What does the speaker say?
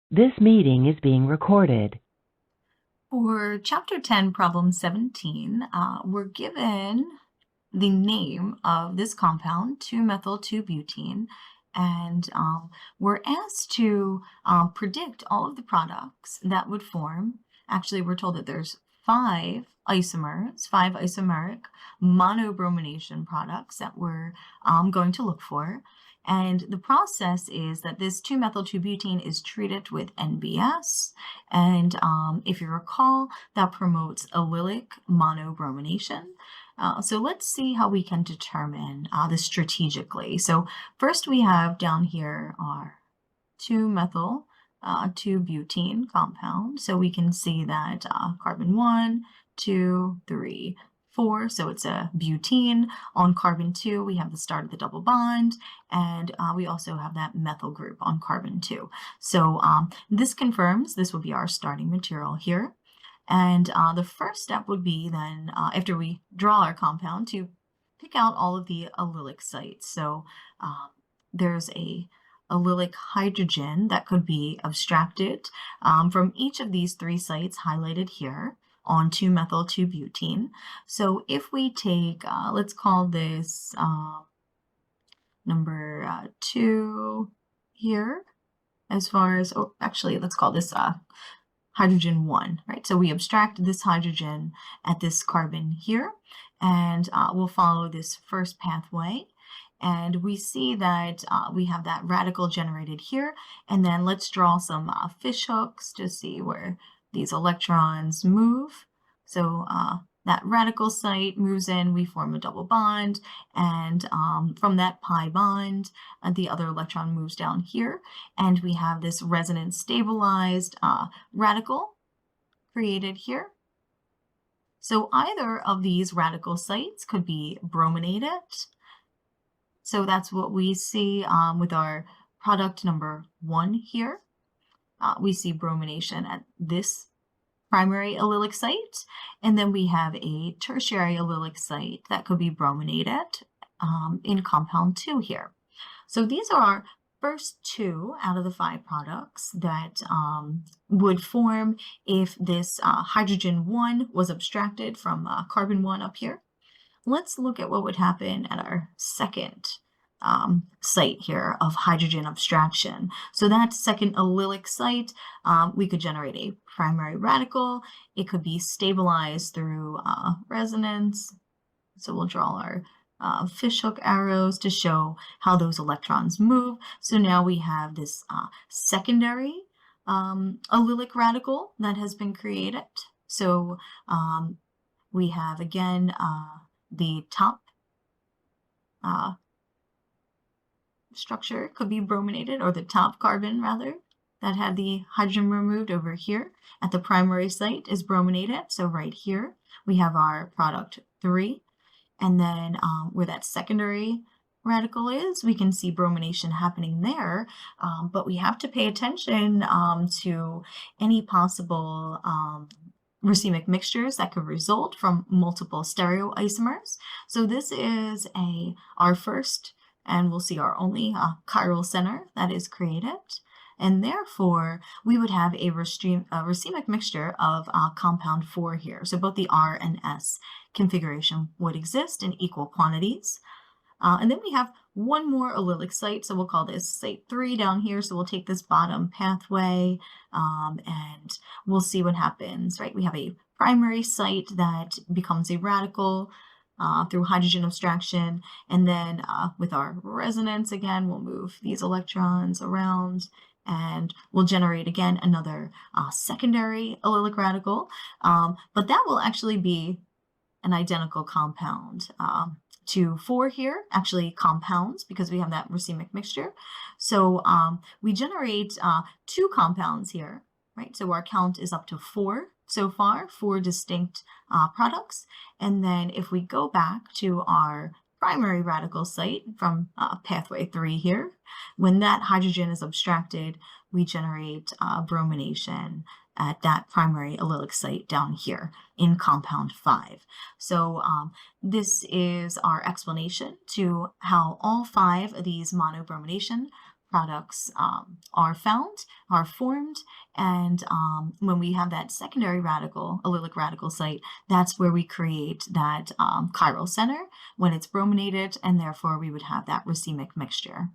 This meeting is being recorded. For Chapter 10, Problem 17, we're given the name of this compound, 2-methyl-2-butene, and we're asked to predict all of the products that would form. Actually, we're told that there's five isomeric monobromination products that we're going to look for. And the process is that this 2-methyl-2-butene is treated with NBS. And if you recall, that promotes allylic monobromination. So let's see how we can determine this strategically. So first we have down here our 2-methyl-2-butene compound. So we can see that carbon 1, 2, 3, 4. So it's a butene. On carbon 2, we have the start of the double bond, and we also have that methyl group on carbon 2. So this confirms this will be our starting material here. And the first step would be then, after we draw our compound, to pick out all of the allylic sites. So there's a allylic hydrogen that could be abstracted from each of these three sites highlighted here on 2-methyl-2-butene. So if we take, let's call this number 2 here, as far as, oh, actually, let's call this hydrogen 1, right? So we abstract this hydrogen at this carbon here, and we'll follow this first pathway. And we see that we have that radical generated here. And then let's draw some fish hooks to see where these electrons move. So that radical site moves in, we form a double bond, and from that pi bond, the other electron moves down here, and we have this resonance stabilized radical created here. So either of these radical sites could be brominated. So that's what we see with our product number 1 here. We see bromination at this primary allylic site, and then we have a tertiary allylic site that could be brominated in compound 2 here. So these are our first 2 out of the 5 products that would form if this hydrogen 1 was abstracted from carbon 1 up here. Let's look at what would happen at our second site here of hydrogen abstraction. So that second allylic site, we could generate a primary radical. It could be stabilized through resonance. So we'll draw our fishhook arrows to show how those electrons move. So now we have this secondary allylic radical that has been created. So we have again the top structure could be brominated, or the top carbon rather, that had the hydrogen removed over here at the primary site is brominated. So right here we have our product 3, and then where that secondary radical is, we can see bromination happening there, but we have to pay attention to any possible racemic mixtures that could result from multiple stereoisomers. So this is our first, and we'll see our only chiral center that is created. And therefore, we would have a racemic mixture of compound 4 here. So both the R and S configuration would exist in equal quantities. And then we have one more allylic site, so we'll call this site 3 down here. So we'll take this bottom pathway and we'll see what happens, right? We have a primary site that becomes a radical through hydrogen abstraction, and then with our resonance, again, we'll move these electrons around, and we'll generate again another secondary allylic radical, but that will actually be an identical compound to 4 here, actually compounds, because we have that racemic mixture. So we generate 2 compounds here, right? So our count is up to 4 so far, 4 distinct products. And then if we go back to our primary radical site from pathway 3 here, when that hydrogen is abstracted, we generate bromination at that primary allylic site down here in compound 5. So this is our explanation to how all 5 of these monobromination products are found, are formed, and when we have that secondary radical, allylic radical site, that's where we create that chiral center when it's brominated, and therefore we would have that racemic mixture.